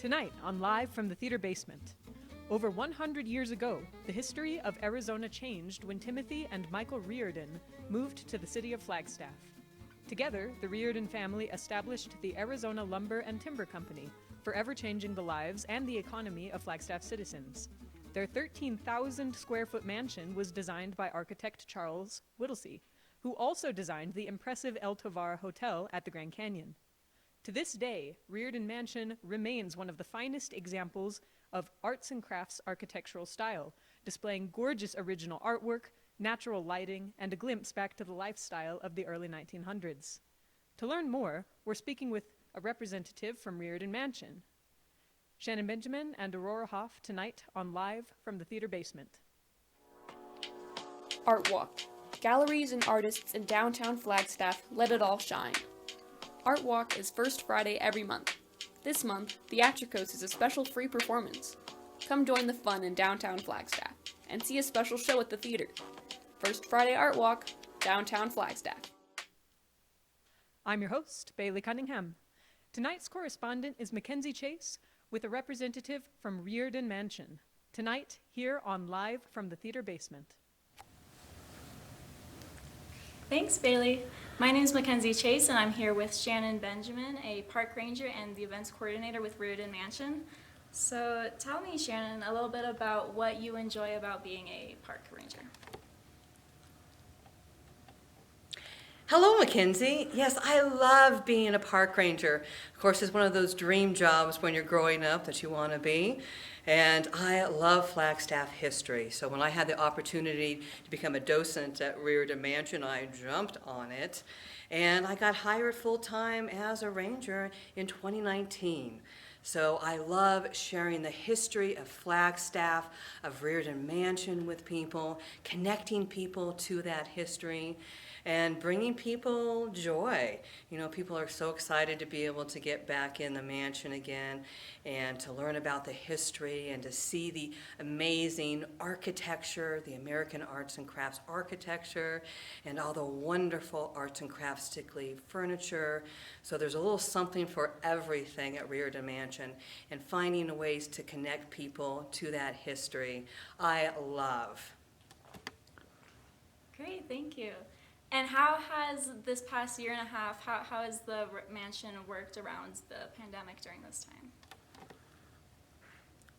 Tonight on Live from the Theater Basement. Over 100 years ago, the history of Arizona changed when Timothy and Michael Riordan moved to the city of Flagstaff. Together, the Riordan family established the Arizona Lumber and Timber Company, forever changing the lives and the economy of Flagstaff citizens. Their 13,000 square foot mansion was designed by architect Charles Whittlesey, who also designed the impressive El Tovar Hotel at the Grand Canyon. To this day, Riordan Mansion remains one of the finest examples of arts and crafts architectural style, displaying gorgeous original artwork, natural lighting, and a glimpse back to the lifestyle of the early 1900s. To learn more, we're speaking with a representative from Riordan Mansion. Shannon Benjamin and Aurora Hoff tonight on Live from the Theater Basement. Art Walk. Galleries and artists in downtown Flagstaff let it all shine. Art Walk is first Friday every month. This month, Theatrikos is a special free performance. Come join the fun in downtown Flagstaff and see a special show at the theater. First Friday Art Walk, downtown Flagstaff. I'm your host, Bailey Cunningham. Tonight's correspondent is Mackenzie Chase with a representative from Riordan Mansion. Tonight, here on Live from the Theater Basement. Thanks, Bailey. My name is Mackenzie Chase, and I'm here with Shannon Benjamin, a park ranger and the events coordinator with Riordan Mansion. So tell me, Shannon, a little bit about what you enjoy about being a park ranger. Hello, Mackenzie. Yes, I love being a park ranger. Of course, it's one of those dream jobs when you're growing up that you want to be. And I love Flagstaff history. So when I had the opportunity to become a docent at Riordan Mansion, I jumped on it. And I got hired full-time as a ranger in 2019. So I love sharing the history of Flagstaff, of Riordan Mansion with people, connecting people to that history, and bringing people joy. You know, people are so excited to be able to get back in the mansion again and to learn about the history and to see the amazing architecture, the American arts and crafts architecture, and all the wonderful arts and crafts, particularly furniture. So there's a little something for everything at Riordan Mansion, and finding ways to connect people to that history, I love. Great, thank you. And how has this past year and a half, how has the mansion worked around the pandemic during this time?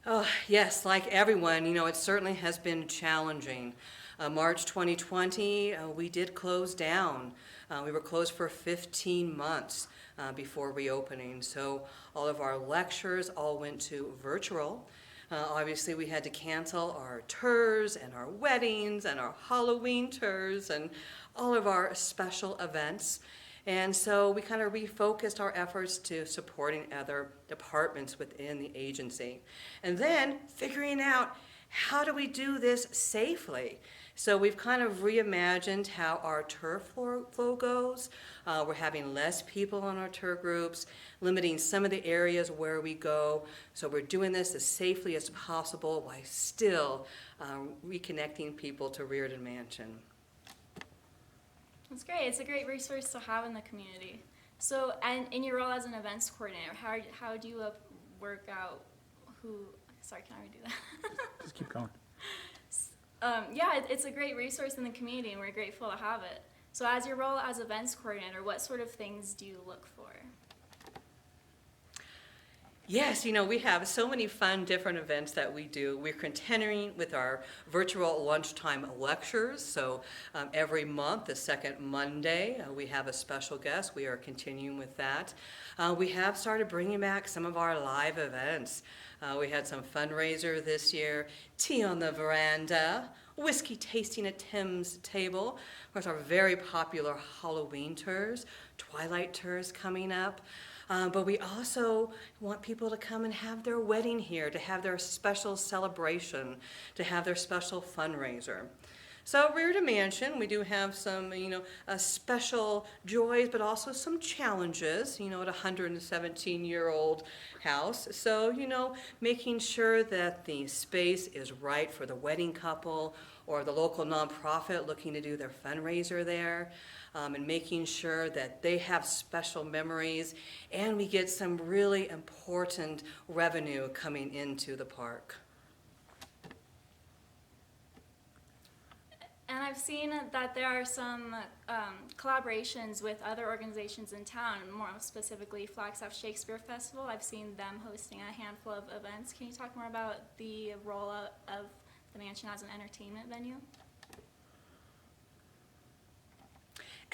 Oh, yes, like everyone, you know, it certainly has been challenging. March 2020, we did close down. We were closed for 15 months before reopening. So all of our lectures all went to virtual. Obviously, we had to cancel our tours and our weddings and our Halloween tours and all of our special events. And so we kind of refocused our efforts to supporting other departments within the agency. And then figuring out, how do we do this safely? So we've kind of reimagined how our tour flow goes. We're having less people on our tour groups, limiting some of the areas where we go. So we're doing this as safely as possible while still reconnecting people to Riordan Mansion. That's great. It's a great resource to have in the community. So, and in your role as an events coordinator, how do you work out sorry, can I redo that? Just keep going. Yeah, it's a great resource in the community, and we're grateful to have it. So as your role as events coordinator, what sort of things do you look for? Yes, you know, we have so many fun different events that we do. We're continuing with our virtual lunchtime lectures. So every month, the second Monday, we have a special guest. We are continuing with that. We have started bringing back some of our live events. We had some fundraiser this year, tea on the veranda, whiskey tasting at Tim's table. Of course, our very popular Halloween tours, Twilight tours coming up. But we also want people to come and have their wedding here, to have their special celebration, to have their special fundraiser. So Riordan Mansion, we do have some, special joys, but also some challenges, at a 117-year-old house. So, making sure that the space is right for the wedding couple or the local nonprofit looking to do their fundraiser there, and making sure that they have special memories, and we get some really important revenue coming into the park. And I've seen that there are some collaborations with other organizations in town, more specifically Flagstaff Shakespeare Festival. I've seen them hosting a handful of events. Can you talk more about the role of the mansion as an entertainment venue?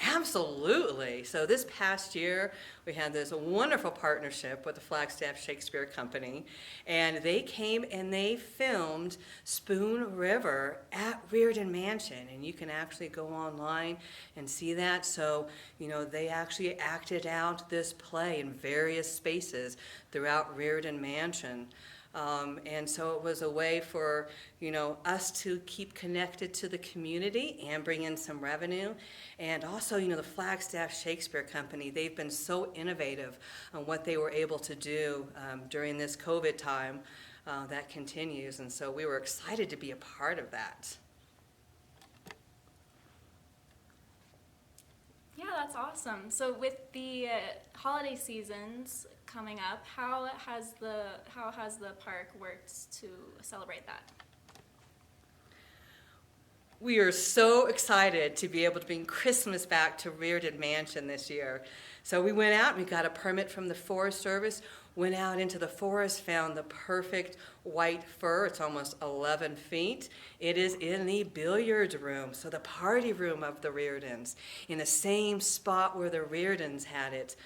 Absolutely. So this past year, we had this wonderful partnership with the Flagstaff Shakespeare Company, and they came and they filmed Spoon River at Riordan Mansion, and you can actually go online and see that. So, they actually acted out this play in various spaces throughout Riordan Mansion. And so it was a way for, us to keep connected to the community and bring in some revenue. And also, the Flagstaff Shakespeare Company, they've been so innovative on what they were able to do during this COVID time that continues. And so we were excited to be a part of that. Yeah, that's awesome. So with the holiday seasons coming up, how has the park worked to celebrate that? We are so excited to be able to bring Christmas back to Riordan Mansion this year. So we went out, we got a permit from the Forest Service, went out into the forest, found the perfect white fir. It's almost 11 feet. It is in the billiards room, so the party room of the Riordans, in the same spot where the Riordans had it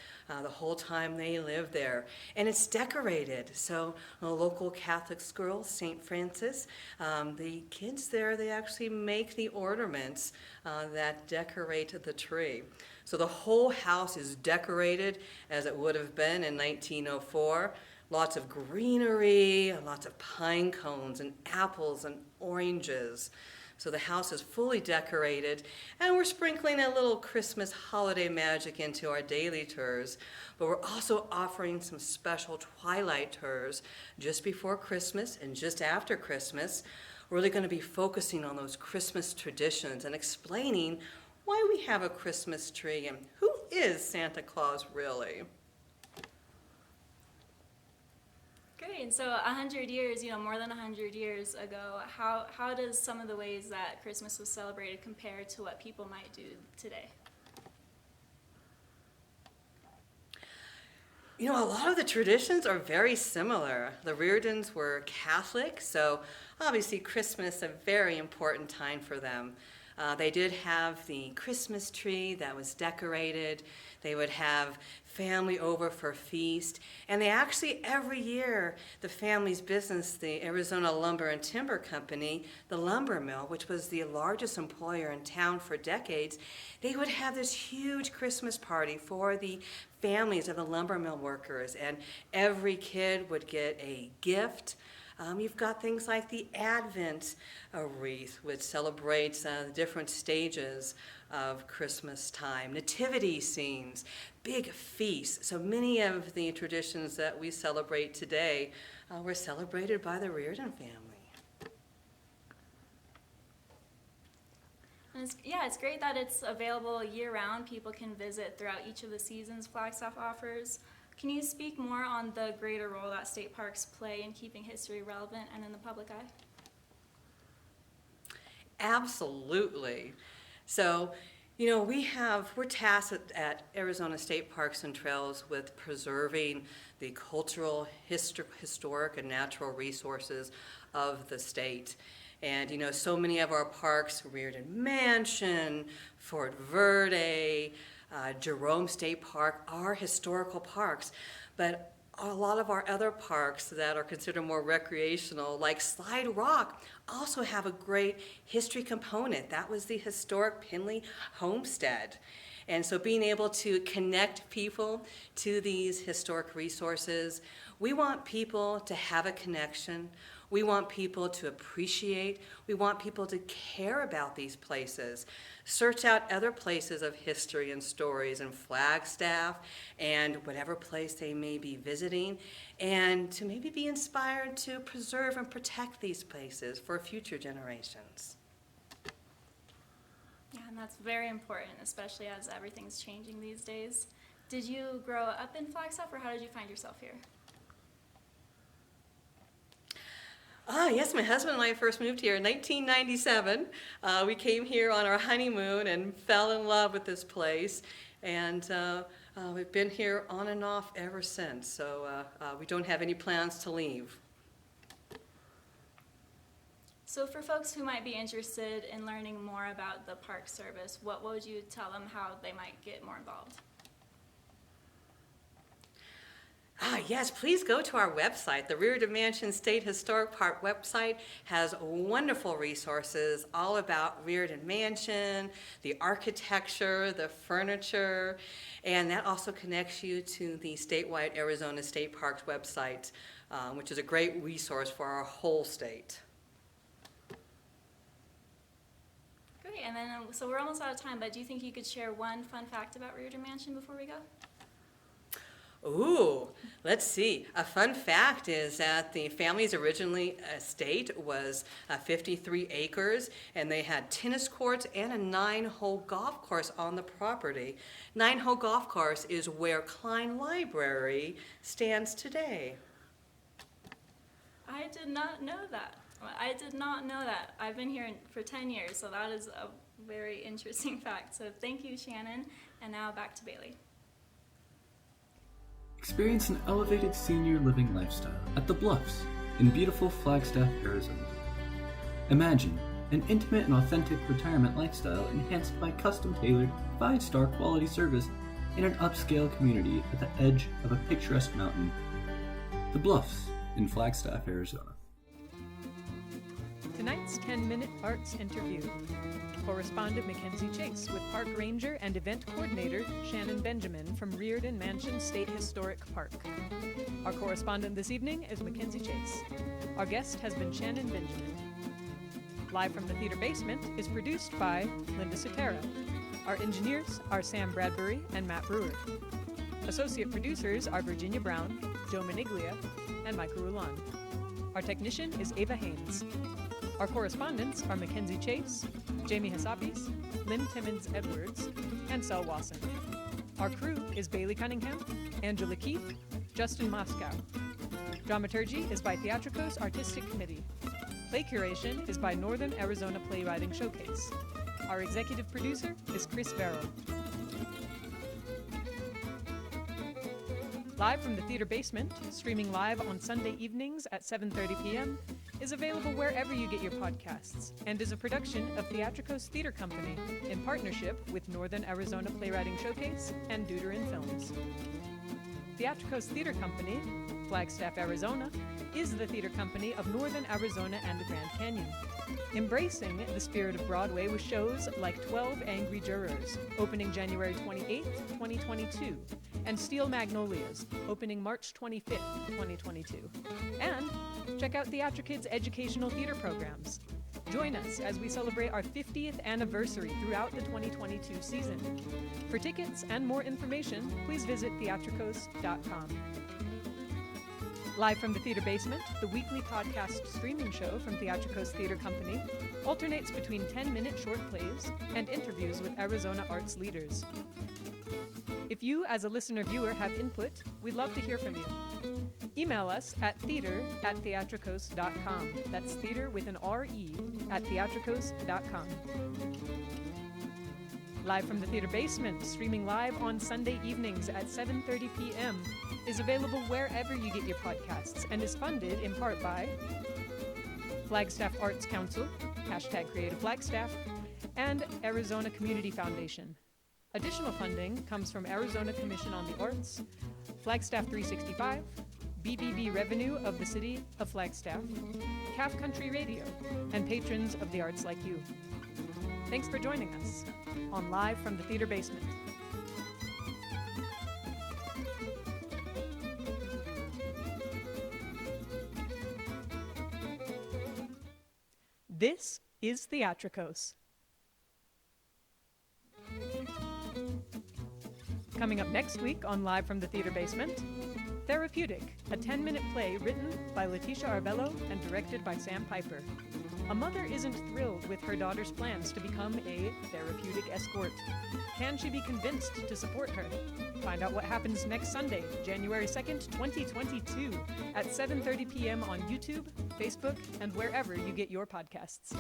the whole time they lived there. And it's decorated. So a local Catholic school, St. Francis, the kids there, they actually make the ornaments that decorate the tree. So the whole house is decorated as it would have been in 1904. Lots of greenery, lots of pine cones and apples and oranges. So the house is fully decorated, and we're sprinkling a little Christmas holiday magic into our daily tours, but we're also offering some special twilight tours just before Christmas and just after Christmas. We're really going to be focusing on those Christmas traditions and explaining why we have a Christmas tree and who is Santa Claus really. Great. And so 100 years, more than 100 years ago, how does some of the ways that Christmas was celebrated compare to what people might do today? A lot of the traditions are very similar. The Riordans were Catholic, so obviously Christmas is a very important time for them. They did have the Christmas tree that was decorated. They would have family over for a feast. And they actually, every year, the family's business, the Arizona Lumber and Timber Company, the lumber mill, which was the largest employer in town for decades, they would have this huge Christmas party for the families of the lumber mill workers. And every kid would get a gift. You've got things like the Advent wreath, which celebrates the different stages of Christmas time, nativity scenes, big feasts. So many of the traditions that we celebrate today were celebrated by the Riordan family. And it's great that it's available year-round. People can visit throughout each of the seasons Flagstaff offers. Can you speak more on the greater role that state parks play in keeping history relevant and in the public eye? Absolutely. So, we're tasked at Arizona State Parks and Trails with preserving the cultural, historic, and natural resources of the state. And, so many of our parks, Riordan Mansion, Fort Verde, Jerome State Park, are historical parks. But a lot of our other parks that are considered more recreational, like Slide Rock, also have a great history component. That was the historic Pinley Homestead. And so being able to connect people to these historic resources, we want people to have a connection. We want people to appreciate. We want people to care about these places. Search out other places of history and stories in Flagstaff and whatever place they may be visiting, and to maybe be inspired to preserve and protect these places for future generations. Yeah, and that's very important, especially as everything's changing these days. Did you grow up in Flagstaff, or how did you find yourself here? Yes, my husband and I first moved here in 1997. We came here on our honeymoon and fell in love with this place. And we've been here on and off ever since, so we don't have any plans to leave. So for folks who might be interested in learning more about the park service, what would you tell them how they might get more involved? Yes, please go to our website. The Riordan Mansion State Historic Park website has wonderful resources all about Riordan Mansion, the architecture, the furniture, and that also connects you to the statewide Arizona State Parks website, which is a great resource for our whole state. Great, and then so we're almost out of time, but do you think you could share one fun fact about Riordan Mansion before we go? Ooh, let's see. A fun fact is that the family's originally estate was 53 acres, and they had tennis courts and a 9-hole golf course on the property. 9-hole golf course is where Klein Library stands today. I did not know that. I did not know that. I've been here for 10 years, so that is a very interesting fact. So thank you, Shannon, and now back to Bailey. Experience an elevated senior living lifestyle at The Bluffs in beautiful Flagstaff, Arizona. Imagine an intimate and authentic retirement lifestyle enhanced by custom-tailored 5-star quality service in an upscale community at the edge of a picturesque mountain. The Bluffs in Flagstaff, Arizona. Tonight's 10-minute arts interview. Correspondent Mackenzie Chase with Park Ranger and Event Coordinator Shannon Benjamin from Riordan Mansion State Historic Park. Our correspondent this evening is Mackenzie Chase. Our guest has been Shannon Benjamin. Live from the theater basement is produced by Linda Sotero. Our engineers are Sam Bradbury and Matt Brewer. Associate producers are Virginia Brown, Joe Maniglia, and Michael Roulan. Our technician is Ava Haynes. Our correspondents are Mackenzie Chase, Jamie Hassapis, Lynn Timmons-Edwards, and Sel Wasson. Our crew is Bailey Cunningham, Angela Keith, Justin Moscow. Dramaturgy is by Theatrikos Artistic Committee. Play curation is by Northern Arizona Playwriting Showcase. Our executive producer is Chris Vero. Live from the theater basement, streaming live on Sunday evenings at 7:30 p.m., is available wherever you get your podcasts and is a production of Theatrikos Theatre Company in partnership with Northern Arizona Playwriting Showcase and Deuterin Films. Theatrikos Theatre Company, Flagstaff, Arizona, is the theater company of Northern Arizona and the Grand Canyon, embracing the spirit of Broadway with shows like 12 Angry Jurors, opening January 28, 2022, and Steel Magnolias, opening March 25, 2022. And check out Theatrikids' educational theater programs. Join us as we celebrate our 50th anniversary throughout the 2022 season. For tickets and more information, please visit theatrikos.com. Live from the theater basement, the weekly podcast streaming show from Theatrikos Theatre Company alternates between 10-minute short plays and interviews with Arizona arts leaders. If you, as a listener-viewer, have input, we'd love to hear from you. Email us at theater@theatrikos.com. That's theater with an R-E at theatrikos.com. Live from the theater basement, streaming live on Sunday evenings at 7:30 p.m., is available wherever you get your podcasts and is funded in part by Flagstaff Arts Council, #CreativeFlagstaff, and Arizona Community Foundation. Additional funding comes from Arizona Commission on the Arts, Flagstaff 365, BBB revenue of the City of Flagstaff, Calf Country Radio, and patrons of the arts like you. Thanks for joining us on Live from the Theater Basement. This is Theatrikos. Coming up next week on Live from the Theater Basement, Therapeutic, a 10-minute play written by Leticia Arbello and directed by Sam Piper. A mother isn't thrilled with her daughter's plans to become a therapeutic escort. Can she be convinced to support her? Find out what happens next Sunday, January 2nd, 2022, at 7:30 p.m. on YouTube, Facebook, and wherever you get your podcasts.